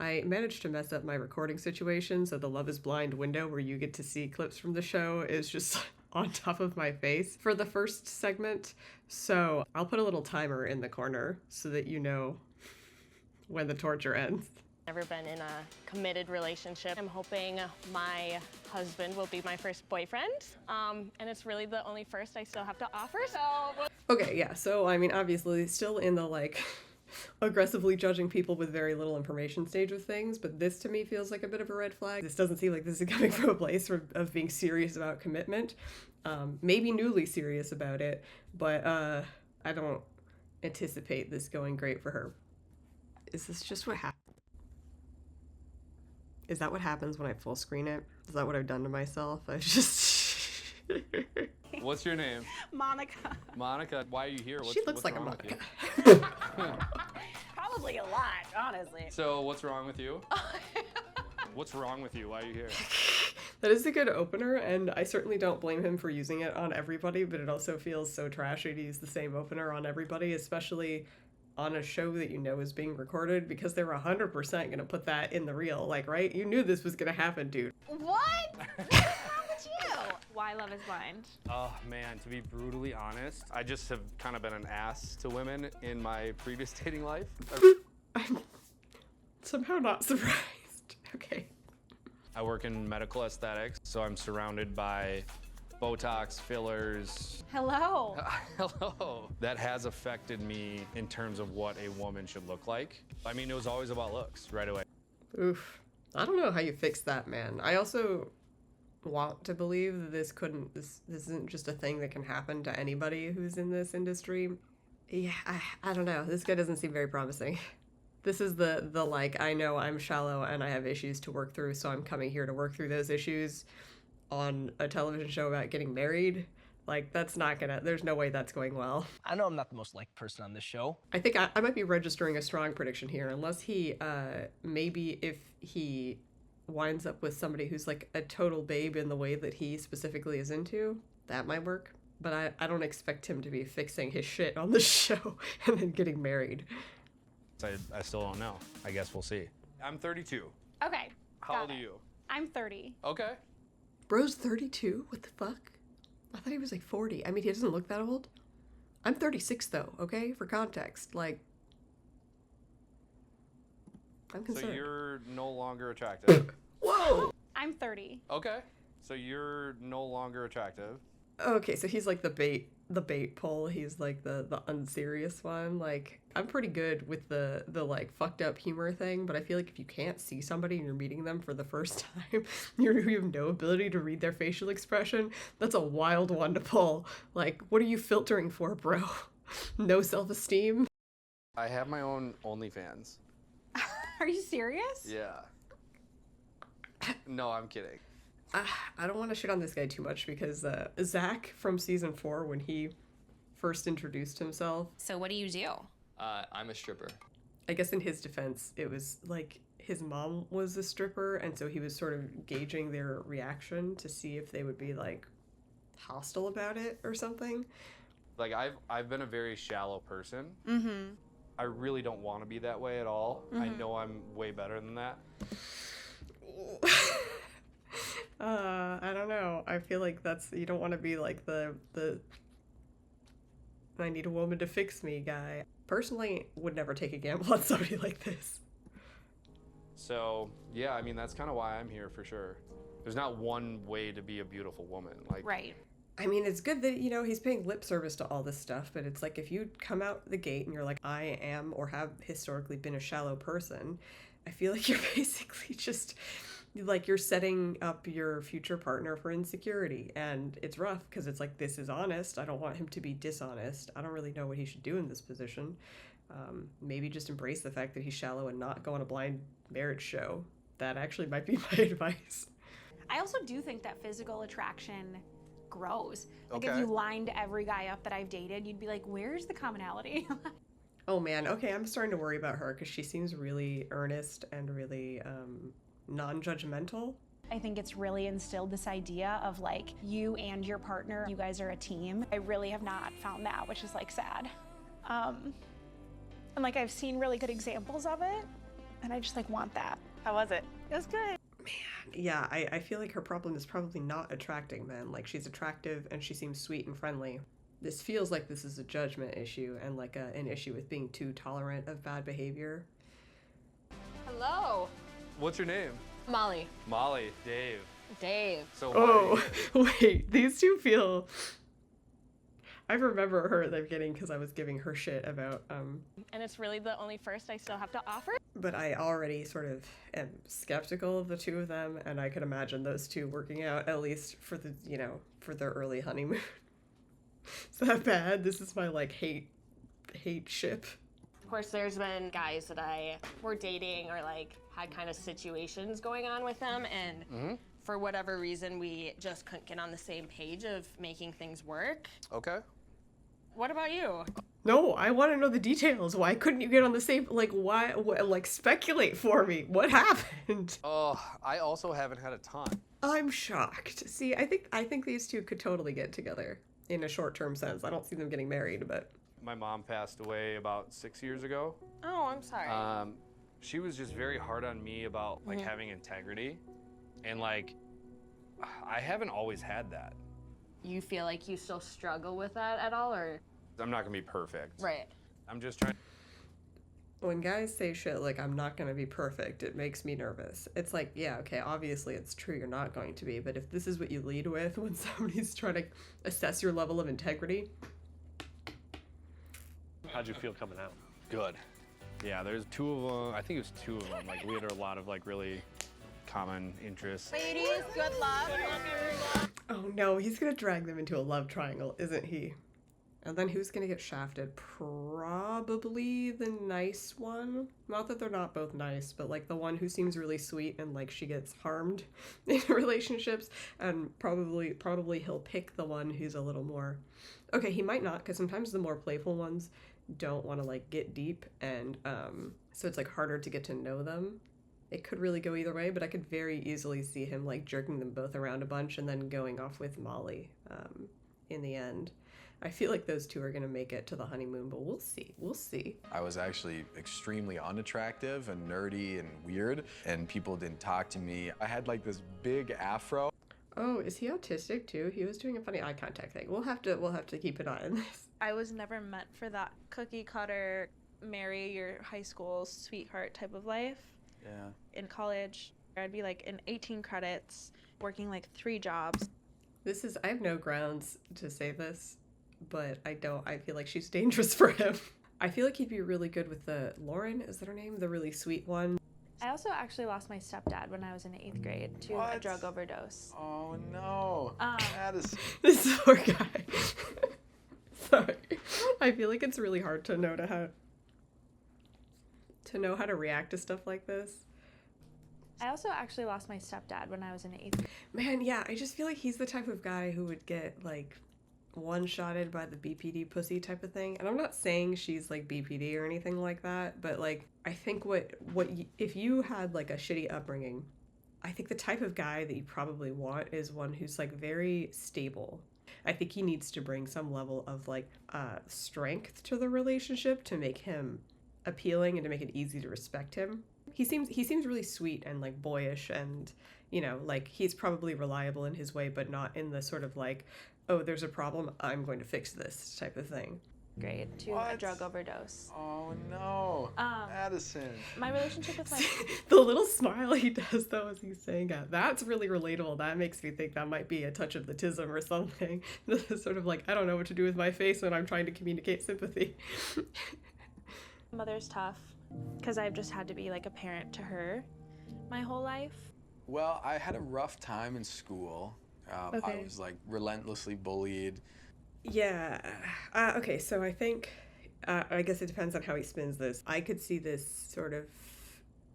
I managed to mess up my recording situation, so the Love is Blind window where you get to see clips from the show is just on top of my face for the first segment. So I'll put a little timer in the corner so that you know when the torture ends. Never been in a committed relationship. I'm hoping my husband will be my first boyfriend. And it's really the only first I still have to offer, so... Okay, yeah, so I mean, obviously, still in the, like, aggressively judging people with very little information stage with things, but this to me feels like a bit of a red flag. This doesn't seem like this is coming from a place of being serious about commitment. Maybe newly serious about it, but I don't anticipate this going great for her. Is this just what happens? Is that what happens when I full screen it? Is that what I've done to myself? I just... What's your name? Monica. Monica, why are you here? She looks like a Monica. Probably a lot, honestly. So what's wrong with you? What's wrong with you? Why are you here? That is a good opener, and I certainly don't blame him for using it on everybody, but it also feels so trashy to use the same opener on everybody, especially on a show that you know is being recorded, because they were 100% going to put that in the reel, like, right? You knew this was going to happen, dude. What? What's wrong with you? Why Love is Blind? Oh man, to be brutally honest, I just have kind of been an ass to women in my previous dating life. I'm somehow not surprised. Okay. I work in medical aesthetics, so I'm surrounded by Botox, fillers. Hello. Hello. That has affected me in terms of what a woman should look like. I mean, it was always about looks right away. Oof. I don't know how you fix that, man. I also want to believe that this isn't just a thing that can happen to anybody who's in this industry. Yeah, I don't know. This guy doesn't seem very promising. This is the like, I know I'm shallow and I have issues to work through, so I'm coming here to work through those issues on a television show about getting married. Like, that's not gonna, there's no way that's going well. I know I'm not the most liked person on this show. I think I might be registering a strong prediction here, unless he, maybe if he winds up with somebody who's like a total babe in the way that he specifically is into, that might work. But I don't expect him to be fixing his shit on the show and then getting married. I still don't know. I guess we'll see. I'm 32. Okay. How old are you? I'm 30. Okay. Bro's 32? What the fuck? I thought he was like 40. I mean, he doesn't look that old. I'm 36 though, okay? For context. Like, I'm concerned. So you're no longer attractive. Whoa! I'm 30. Okay. So you're no longer attractive. Okay, so he's like the bait pole. He's like the unserious one. Like, I'm pretty good with the like fucked up humor thing, but I feel like if you can't see somebody and you're meeting them for the first time, you have no ability to read their facial expression, that's a wild one to pull. Like, what are you filtering for, bro? No self-esteem? I have my own OnlyFans. Are you serious? Yeah. No, I'm kidding. I don't want to shit on this guy too much because Zach from season 4, when he first introduced himself. So what do you do? I'm a stripper. I guess in his defense, it was like his mom was a stripper, and so he was sort of gauging their reaction to see if they would be like hostile about it or something. Like I've been a very shallow person. Mm-hmm. I really don't want to be that way at all. I know I'm way better than that. I don't know. I feel like you don't want to be like the I need a woman to fix me guy. Personally, would never take a gamble on somebody like this. So yeah, I mean that's kind of why I'm here for sure. There's not one way to be a beautiful woman. Like Right. I mean, it's good that, he's paying lip service to all this stuff, but it's like if you come out the gate and you're like, I am or have historically been a shallow person, I feel like you're basically just like you're setting up your future partner for insecurity, and it's rough because it's like, this is honest. I don't want him to be dishonest. I don't really know what he should do in this position. Maybe just embrace the fact that he's shallow and not go on a blind marriage show. That actually might be my advice. I also do think that physical attraction grows. Like if Okay. you lined every guy up that I've dated, you'd be like, where's the commonality? Oh man, okay, I'm starting to worry about her because she seems really earnest and really non-judgmental. I think it's really instilled this idea of like you and your partner, you guys are a team. I really have not found that, which is like sad. And like I've seen really good examples of it, And I just like want that. How was it? It was good. Yeah, I feel like her problem is probably not attracting men. Like, she's attractive and she seems sweet and friendly. This feels like this is a judgment issue and like an issue with being too tolerant of bad behavior. Hello. What's your name? Molly. Molly. Dave. Dave. So Oh, wait, these two feel... I remember her at the beginning because I was giving her shit about, And it's really the only first I still have to offer. but I already sort of am skeptical of the two of them, and I could imagine those two working out, at least for the, for their early honeymoon. Is that bad? This is my, like, hate ship. Of course, there's been guys that I were dating or like had kind of situations going on with them, and for whatever reason, we just couldn't get on the same page of making things work. Okay. What about you? No, I want to know the details. Why couldn't you get on the same, like, why, like, speculate for me. What happened? Oh, I also haven't had a ton. I'm shocked. See, I think these two could totally get together in a short-term sense. I don't see them getting married, but... My mom passed away about 6 years ago. Oh, I'm sorry. She was just very hard on me about like having integrity, and like I haven't always had that. You feel like you still struggle with that at all, or? I'm not gonna be perfect. Right. I'm just trying. When guys say shit like, I'm not going to be perfect, it makes me nervous. It's like, yeah, okay, obviously it's true you're not going to be, but if this is what you lead with when somebody's trying to assess your level of integrity... How'd you feel coming out? Good. Yeah, there's two of them. I think it was two of them. Like, we had a lot of like really common interests. Ladies, good luck. Oh no, he's going to drag them into a love triangle, isn't he? And then who's going to get shafted? Probably the nice one. Not that they're not both nice, but like the one who seems really sweet and like she gets harmed in relationships. And probably he'll pick the one who's a little more... Okay, he might not, because sometimes the more playful ones don't want to like get deep, and so it's like harder to get to know them. It could really go either way, but I could very easily see him like jerking them both around a bunch and then going off with Molly in the end. I feel like those two are going to make it to the honeymoon, but we'll see. We'll see. I was actually extremely unattractive and nerdy and weird, and people didn't talk to me. I had like this big afro. Oh, is he autistic too? He was doing a funny eye contact thing. We'll have to keep an eye on this. I was never meant for that cookie cutter, marry your high school sweetheart type of life. Yeah. In college, I'd be like in 18 credits, working like 3 jobs. I have no grounds to say this, but I feel like she's dangerous for him. I feel like he'd be really good with Lauren, is that her name? The really sweet one. I also actually lost my stepdad when I was in 8th grade to a drug overdose. Oh no. That is... This poor guy. Sorry. I feel like it's really hard to know how to react to stuff like this. I also actually lost my stepdad when I was in 8th grade. Man, yeah, I just feel like he's the type of guy who would get like one-shotted by the BPD pussy type of thing. And I'm not saying she's like BPD or anything like that, but like I think if you had like a shitty upbringing, I think the type of guy that you probably want is one who's like very stable. I think he needs to bring some level of like strength to the relationship to make him appealing and to make it easy to respect him. He seems really sweet and like boyish, and like he's probably reliable in his way, but not in the sort of like, oh, there's a problem, I'm going to fix this type of thing. Grade to a drug overdose. Oh no. Addison. My relationship with my The little smile he does though as he's saying that, that's really relatable. That makes me think that might be a touch of autism or something. This is sort of like, I don't know what to do with my face when I'm trying to communicate sympathy. mother's tough because I've just had to be like a parent to her my whole life. Well, I had a rough time in school. I was like relentlessly bullied. Yeah. Okay, so I think, I guess it depends on how he spins this. I could see this sort of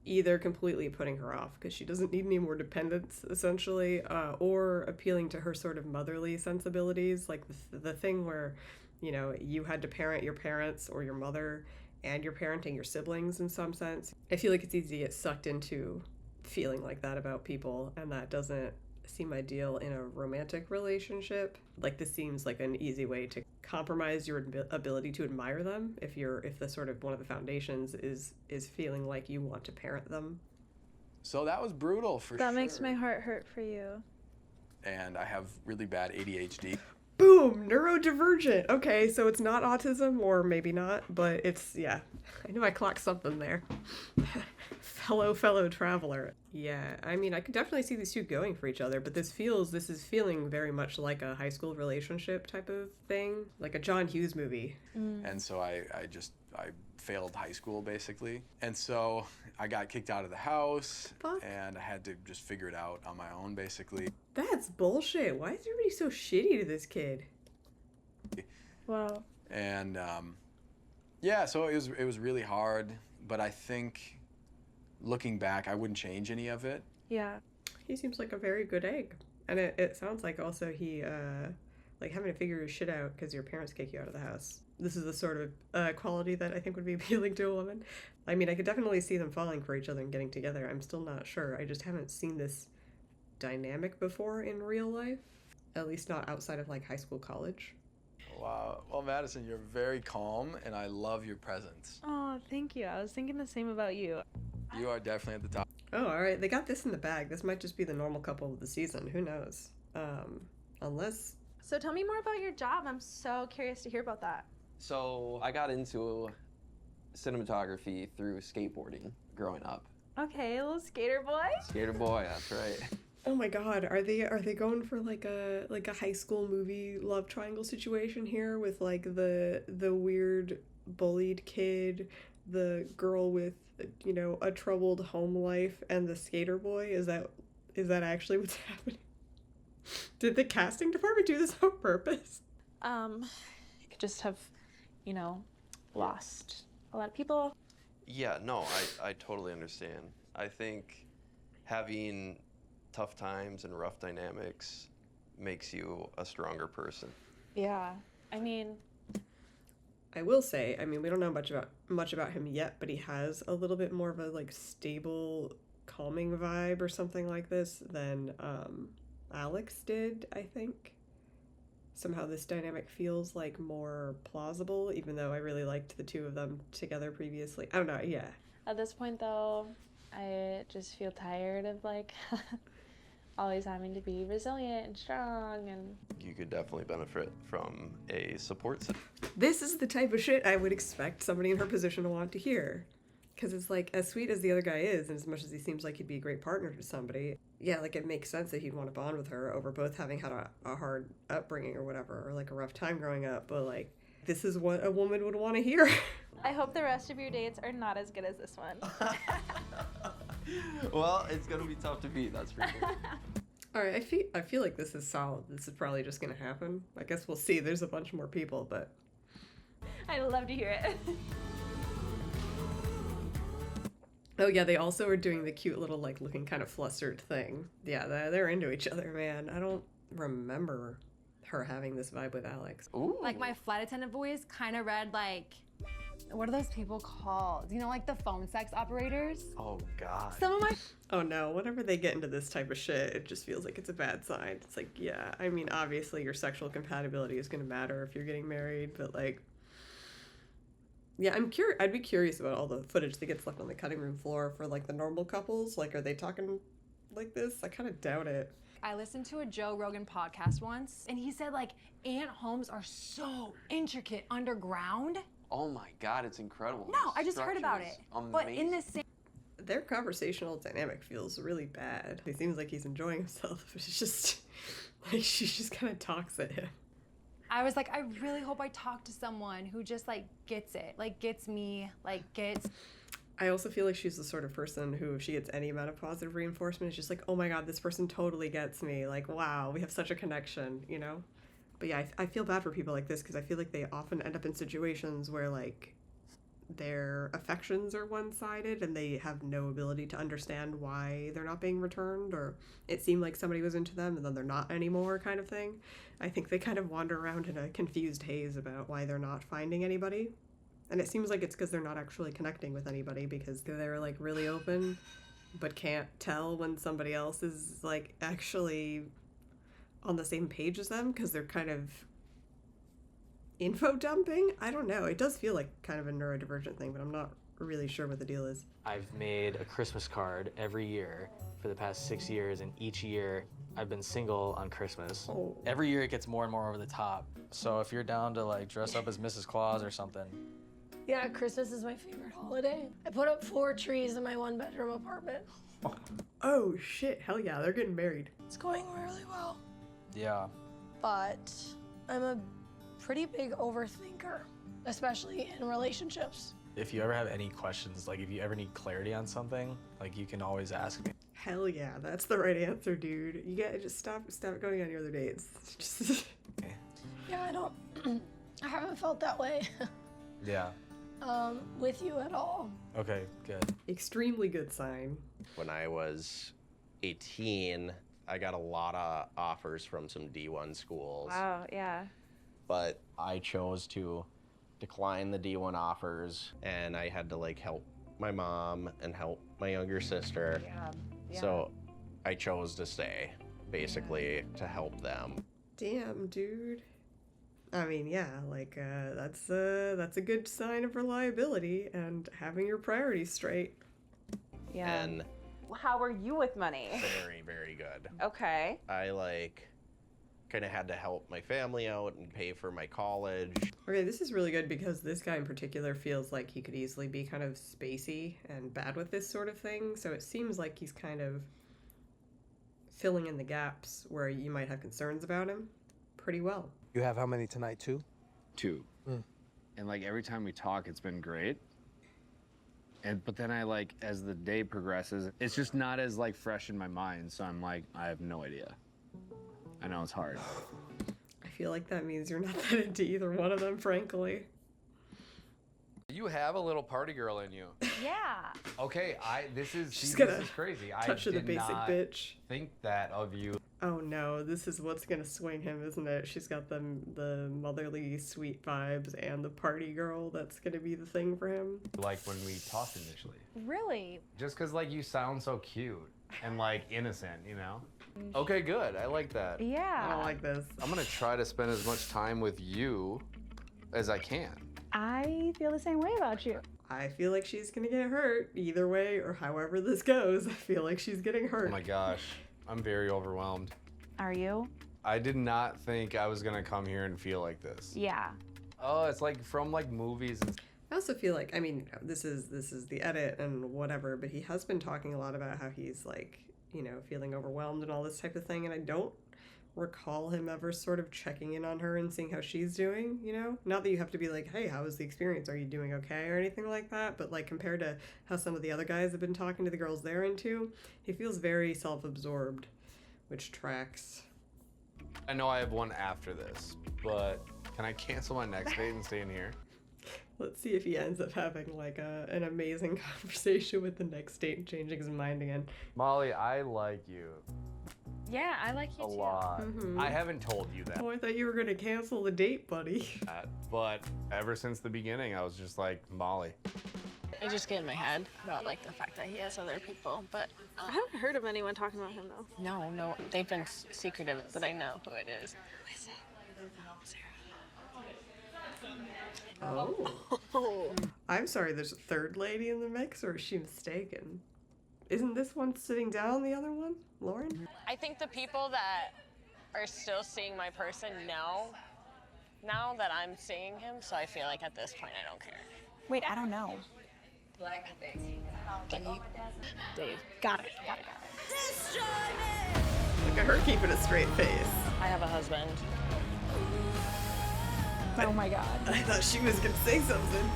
either completely putting her off because she doesn't need any more dependence, essentially, or appealing to her sort of motherly sensibilities, like the thing where, you had to parent your parents or your mother and you're parenting your siblings in some sense. I feel like it's easy to get sucked into feeling like that about people, and that doesn't seem ideal in a romantic relationship. Like this seems like an easy way to compromise your ability to admire them if the sort of one of the foundations is feeling like you want to parent them. So that was brutal for sure. That makes my heart hurt for you. And I have really bad ADHD. Boom, neurodivergent. Okay, so it's not autism, or maybe not, but it's, yeah. I knew I clocked something there. fellow traveler. Yeah, I mean, I could definitely see these two going for each other, but this is feeling very much like a high school relationship type of thing, like a John Hughes movie. And so I failed high school basically. And so I got kicked out of the house. Fuck. And I had to just figure it out on my own basically. That's bullshit. Why is everybody so shitty to this kid? Wow. And yeah, so it was really hard, but I think looking back, I wouldn't change any of it. Yeah. He seems like a very good egg. And it sounds like also he, like having to figure his shit out because your parents kick you out of the house. This is the sort of quality that I think would be appealing to a woman. I mean, I could definitely see them falling for each other and getting together. I'm still not sure. I just haven't seen this dynamic before in real life. At least not outside of like high school, college. Wow. Well, Madison, you're very calm, and I love your presence. Oh, thank you. I was thinking the same about you. You are definitely at the top. Oh, all right. They got this in the bag. This might just be the normal couple of the season. Who knows? Unless... So tell me more about your job. I'm so curious to hear about that. So I got into cinematography through skateboarding growing up. Okay, little skater boy. Skater boy, that's right. Oh my God, are they going for like a high school movie love triangle situation here with like the weird bullied kid, the girl with, you know, a troubled home life, and the skater boy? Is that actually what's happening? Did the casting department do this on purpose? You could just have, you know, lost a lot of people. Yeah, no, I totally understand. I think having tough times and rough dynamics makes you a stronger person. Yeah. I mean, I will say, I mean, we don't know much about him yet, but he has a little bit more of a like stable, calming vibe or something like this than Alex did, I think. Somehow this dynamic feels like more plausible, even though I really liked the two of them together previously. I don't know, yeah. at this point though, I just feel tired of like always having to be resilient and strong, and You could definitely benefit from a support system. This is the type of shit I would expect somebody in her position to want to hear. Because it's like, as sweet as the other guy is, and as much as he seems like he'd be a great partner to somebody, yeah, like it makes sense that he'd want to bond with her over both having had a hard upbringing or whatever, or like a rough time growing up, but like, this is what a woman would want to hear. I hope the rest of your dates are not as good as this one. Well, it's gonna be tough to beat, that's for sure. All right, I feel like this is solid. This is probably just gonna happen. I guess we'll see. There's a bunch more people, but I'd love to hear it. oh yeah, they also are doing the cute little like looking kind of flustered thing. Yeah, they're into each other, man. I don't remember her having this vibe with Alex. Ooh. Like my flight attendant voice kind of read like, what are those people called? You know, like the phone sex operators? Oh, God. Some of my Oh no, whenever they get into this type of shit, it just feels like it's a bad sign. It's like, yeah, I mean, obviously your sexual compatibility is gonna matter if you're getting married, but like, yeah, I'd be curious about all the footage that gets left on the cutting room floor for like the normal couples. Like, are they talking like this? I kind of doubt it. I listened to a Joe Rogan podcast once, and he said like ant homes are so intricate underground. Oh my God, it's incredible. No, I just heard about it. But in this same Their conversational dynamic feels really bad. He seems like he's enjoying himself, but it's just like she just kind of talks at him. I was like, I really hope I talk to someone who just like gets it, like gets me, like gets. I also feel like she's the sort of person who, if she gets any amount of positive reinforcement, is just like, oh my God, this person totally gets me. Like, wow, we have such a connection, you know? But yeah, I feel bad for people like this because I feel like they often end up in situations where like their affections are one-sided and they have no ability to understand why they're not being returned, or it seemed like somebody was into them and then they're not anymore kind of thing. I think they kind of wander around in a confused haze about why they're not finding anybody. And it seems like it's because they're not actually connecting with anybody because they're like really open but can't tell when somebody else is like actually on the same page as them because they're kind of info dumping. I don't know. It does feel like kind of a neurodivergent thing, but I'm not really sure what the deal is. I've made a Christmas card every year for the past 6 years, and each year I've been single on Christmas. Oh. Every year it gets more and more over the top. So if you're down to like dress up as Mrs. Claus or something. Yeah, Christmas is my favorite holiday. I put up 4 trees in my 1-bedroom apartment. Oh shit, hell yeah, they're getting married. It's going really well. Yeah. But I'm a pretty big overthinker, especially in relationships. If you ever have any questions, like if you ever need clarity on something, like you can always ask me. Hell yeah, that's the right answer, dude. You gotta just stop going on your other dates. Just Yeah, I haven't felt that way Yeah. with you at all. Okay, good. extremely good sign. When I was 18, I got a lot of offers from some D1 schools. Wow, yeah. But I chose to decline the D1 offers, and I had to like help my mom and help my younger sister. Yeah. So I chose to stay, basically, to help them. Damn, dude. I mean, yeah, like that's a good sign of reliability and having your priorities straight. Yeah. And How were you with money? very, very good. Okay. I like kind of had to help my family out and pay for my college. Okay, this is really good because this guy in particular feels like he could easily be kind of spacey and bad with this sort of thing. So it seems like he's kind of filling in the gaps where you might have concerns about him pretty well. You have how many tonight, 2? 2. And like every time we talk, it's been great. But then I like, as the day progresses, it's just not as like fresh in my mind. So I'm like, I have no idea. I know it's hard. I feel like that means you're not that into either one of them, frankly. You have a little party girl in you. Yeah. Okay, this is She's this gonna is crazy. touch I of the did basic not bitch. think that of you. Oh no, this is what's gonna swing him, isn't it? She's got the motherly sweet vibes and the party girl. That's gonna be the thing for him. Like when we talked initially. Really? Just because like you sound so cute and like innocent, you know? Okay, good. I like that. Yeah. I don't like this. I'm gonna try to spend as much time with you as I can. I feel the same way about you. I feel like she's gonna get hurt either way or however this goes. I feel like she's getting hurt. Oh my gosh, I'm very overwhelmed. Are you? I did not think I was gonna come here and feel like this. Yeah. Oh, it's like from like movies and I also feel like, I mean, this is the edit and whatever, but he has been talking a lot about how he's like, you know, feeling overwhelmed and all this type of thing, and I don't recall him ever sort of checking in on her and seeing how she's doing, you know? Not that you have to be like, hey, how was the experience? Are you doing okay? Or anything like that, but like compared to how some of the other guys have been talking to the girls they're into, he feels very self-absorbed, which tracks. I know I have one after this, but can I cancel my next date and stay in here? Let's see if he ends up having like an amazing conversation with the next date and changing his mind again. Molly, I like you Yeah, I like you a too. lot. Mhm. I haven't told you that, Oh, I thought you were gonna cancel the date, buddy. but ever since the beginning, I was just like, Molly. I just get in my head about like the fact that he has other people, but I haven't heard of anyone talking about him though. no, they've been secretive, but I know who it is. Oh. I'm sorry, there's a third lady in the mix, or is she mistaken? Isn't this one sitting down, the other one? Lauren? I think the people that are still seeing my person know now that I'm seeing him, so I feel like at this point I don't care. Wait, I don't know. Dave. Got it. Look at her keeping a straight face. I have a husband. Oh my god. I thought she was gonna say something.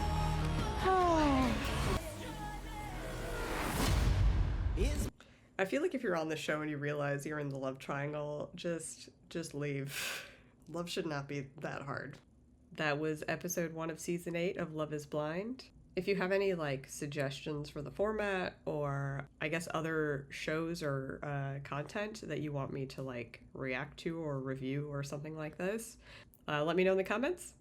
I feel like if you're on the show and you realize you're in the love triangle, just leave. Love should not be that hard. That was episode 1 of season 8 of Love is Blind. If you have any like suggestions for the format or I guess other shows or content that you want me to like react to or review or something like this, let me know in the comments.